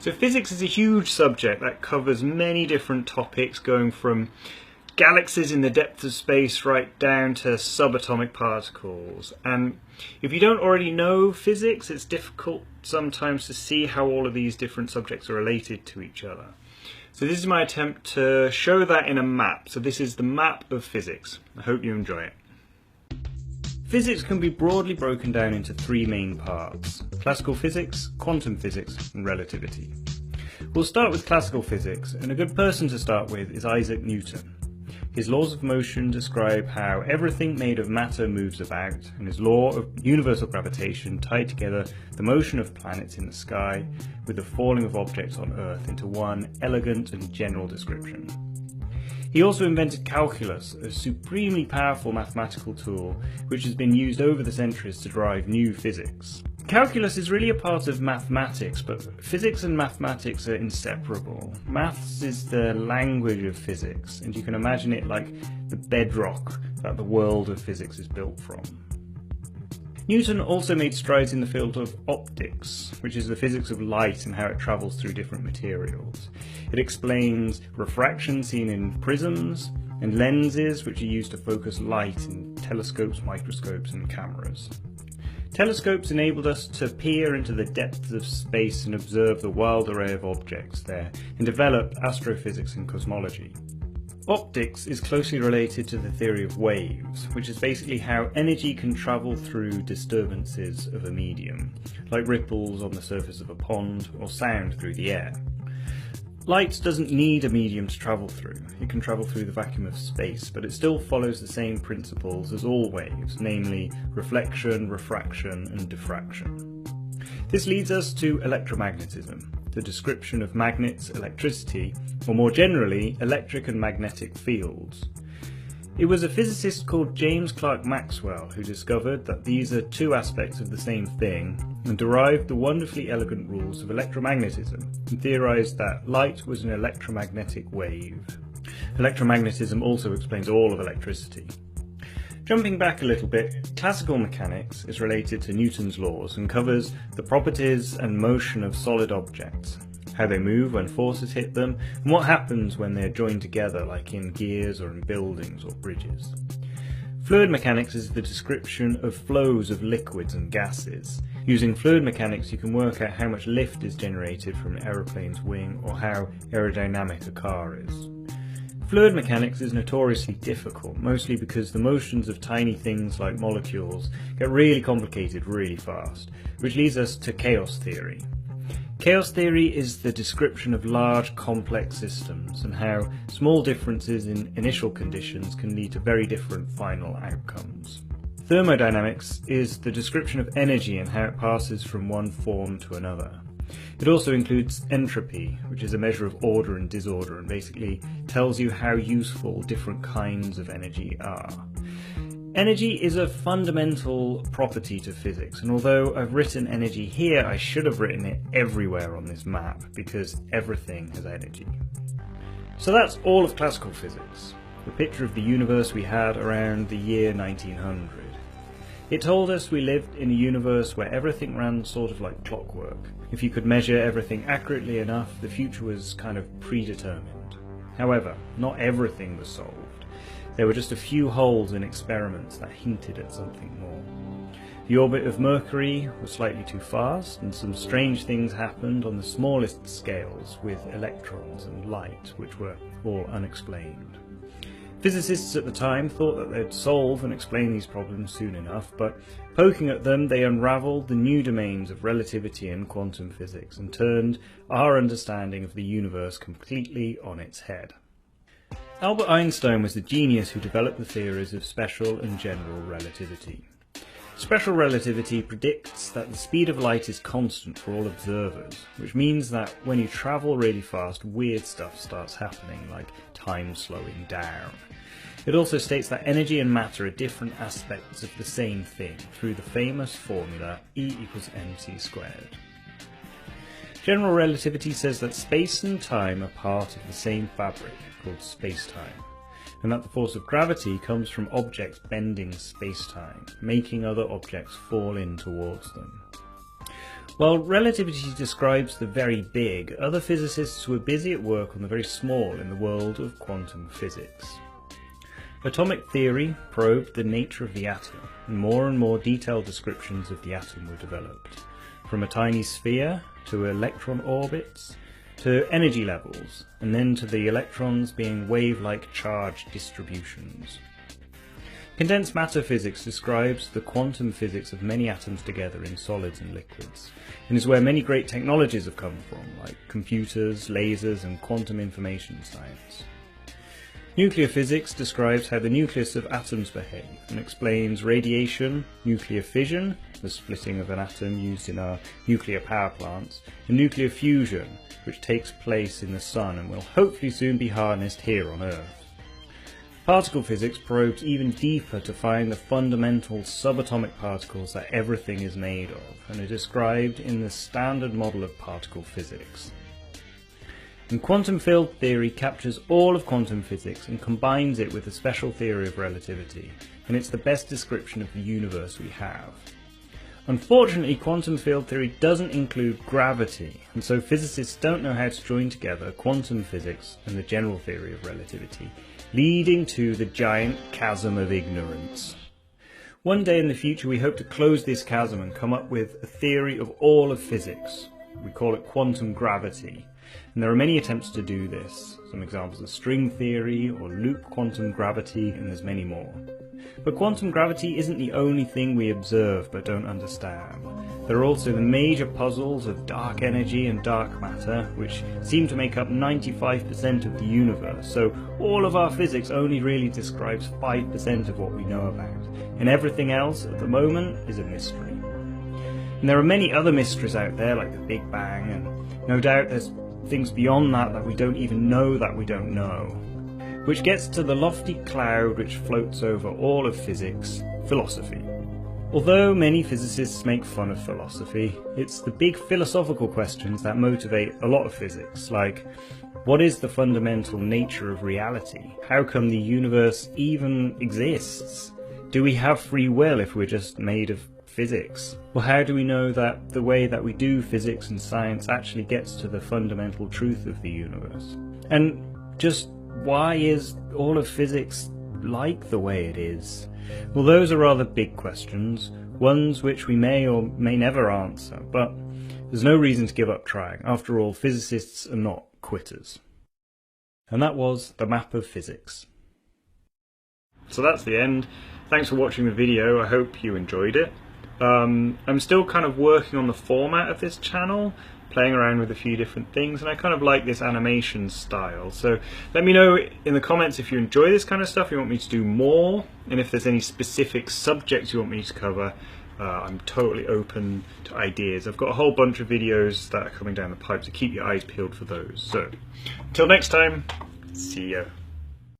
So physics is a huge subject that covers many different topics, going from galaxies in the depths of space right down to subatomic particles. And if you don't already know physics, it's difficult sometimes to see how all of these different subjects are related to each other. So this is my attempt to show that in a map. So this is the map of physics. I hope you enjoy it. Physics can be broadly broken down into three main parts: classical physics, quantum physics, and relativity. We'll start with classical physics, and a good person to start with is Isaac Newton. His laws of motion describe how everything made of matter moves about, and his law of universal gravitation tied together the motion of planets in the sky with the falling of objects on Earth into one elegant and general description. He also invented calculus, a supremely powerful mathematical tool which has been used over the centuries to drive new physics. Calculus is really a part of mathematics, but physics and mathematics are inseparable. Maths is the language of physics, and you can imagine it like the bedrock that the world of physics is built from. Newton also made strides in the field of optics, which is the physics of light and how it travels through different materials. It explains refraction seen in prisms and lenses, which are used to focus light in telescopes, microscopes, and cameras. Telescopes enabled us to peer into the depths of space and observe the wild array of objects there, and developed astrophysics and cosmology. Optics is closely related to the theory of waves, which is basically how energy can travel through disturbances of a medium, like ripples on the surface of a pond or sound through the air. Light doesn't need a medium to travel through. It can travel through the vacuum of space, but it still follows the same principles as all waves, namely reflection, refraction, and diffraction. This leads us to electromagnetism, the description of magnets, electricity, or more generally, electric and magnetic fields. It was a physicist called James Clerk Maxwell who discovered that these are two aspects of the same thing, and derived the wonderfully elegant rules of electromagnetism, and theorized that light was an electromagnetic wave. Electromagnetism also explains all of electricity. Jumping back a little bit, classical mechanics is related to Newton's laws and covers the properties and motion of solid objects, how they move when forces hit them, and what happens when they're joined together, like in gears or in buildings or bridges. Fluid mechanics is the description of flows of liquids and gases. Using fluid mechanics you can work out how much lift is generated from an aeroplane's wing or how aerodynamic a car is. Fluid mechanics is notoriously difficult, mostly because the motions of tiny things like molecules get really complicated really fast, which leads us to chaos theory. Chaos theory is the description of large, complex systems and how small differences in initial conditions can lead to very different final outcomes. Thermodynamics is the description of energy and how it passes from one form to another. It also includes entropy, which is a measure of order and disorder, and basically tells you how useful different kinds of energy are. Energy is a fundamental property to physics, and although I've written energy here, I should have written it everywhere on this map, because everything has energy. So that's all of classical physics, the picture of the universe we had around the year 1900. It told us we lived in a universe where everything ran sort of like clockwork. If you could measure everything accurately enough, the future was kind of predetermined. However, not everything was solved. There were just a few holes in experiments that hinted at something more. The orbit of Mercury was slightly too fast, and some strange things happened on the smallest scales with electrons and light, which were all unexplained. Physicists at the time thought that they'd solve and explain these problems soon enough, but poking at them, they unravelled the new domains of relativity and quantum physics and turned our understanding of the universe completely on its head. Albert Einstein was the genius who developed the theories of special and general relativity. Special relativity predicts that the speed of light is constant for all observers, which means that when you travel really fast, weird stuff starts happening, like time slowing down. It also states that energy and matter are different aspects of the same thing, through the famous formula E=mc². General relativity says that space and time are part of the same fabric, called space-time, and that the force of gravity comes from objects bending space-time, making other objects fall in towards them. While relativity describes the very big, other physicists were busy at work on the very small in the world of quantum physics. Atomic theory probed the nature of the atom, and more detailed descriptions of the atom were developed, from a tiny sphere to electron orbits, to energy levels, and then to the electrons being wave-like charge distributions. Condensed matter physics describes the quantum physics of many atoms together in solids and liquids, and is where many great technologies have come from, like computers, lasers, and quantum information science. Nuclear physics describes how the nucleus of atoms behave, and explains radiation, nuclear fission, the splitting of an atom used in our nuclear power plants, and nuclear fusion, which takes place in the Sun and will hopefully soon be harnessed here on Earth. Particle physics probes even deeper to find the fundamental subatomic particles that everything is made of, and are described in the standard model of particle physics. And quantum field theory captures all of quantum physics and combines it with a special theory of relativity, and it's the best description of the universe we have. Unfortunately, quantum field theory doesn't include gravity, and so physicists don't know how to join together quantum physics and the general theory of relativity, leading to the giant chasm of ignorance. One day in the future we hope to close this chasm and come up with a theory of all of physics. We call it quantum gravity, and there are many attempts to do this. Some examples are string theory or loop quantum gravity, and there's many more. But quantum gravity isn't the only thing we observe but don't understand. There are also the major puzzles of dark energy and dark matter, which seem to make up 95% of the universe, so all of our physics only really describes 5% of what we know about, and everything else at the moment is a mystery. And there are many other mysteries out there, like the Big Bang, and no doubt there's things beyond that we don't even know that we don't know. Which gets to the lofty cloud which floats over all of physics, philosophy. Although many physicists make fun of philosophy, it's the big philosophical questions that motivate a lot of physics, like, what is the fundamental nature of reality? How come the universe even exists? Do we have free will if we're just made of physics? Well, how do we know that the way that we do physics and science actually gets to the fundamental truth of the universe? And just why is all of physics like the way it is? Well, those are rather big questions, ones which we may or may never answer, but there's no reason to give up trying. After all, physicists are not quitters. And that was the map of physics. So that's the end. Thanks for watching the video. I hope you enjoyed it. I'm still kind of working on the format of this channel, playing around with a few different things, and I kind of like this animation style. So let me know in the comments if you enjoy this kind of stuff, you want me to do more, and if there's any specific subjects you want me to cover. I'm totally open to ideas. I've got a whole bunch of videos that are coming down the pipe, so keep your eyes peeled for those. So until next time, see ya.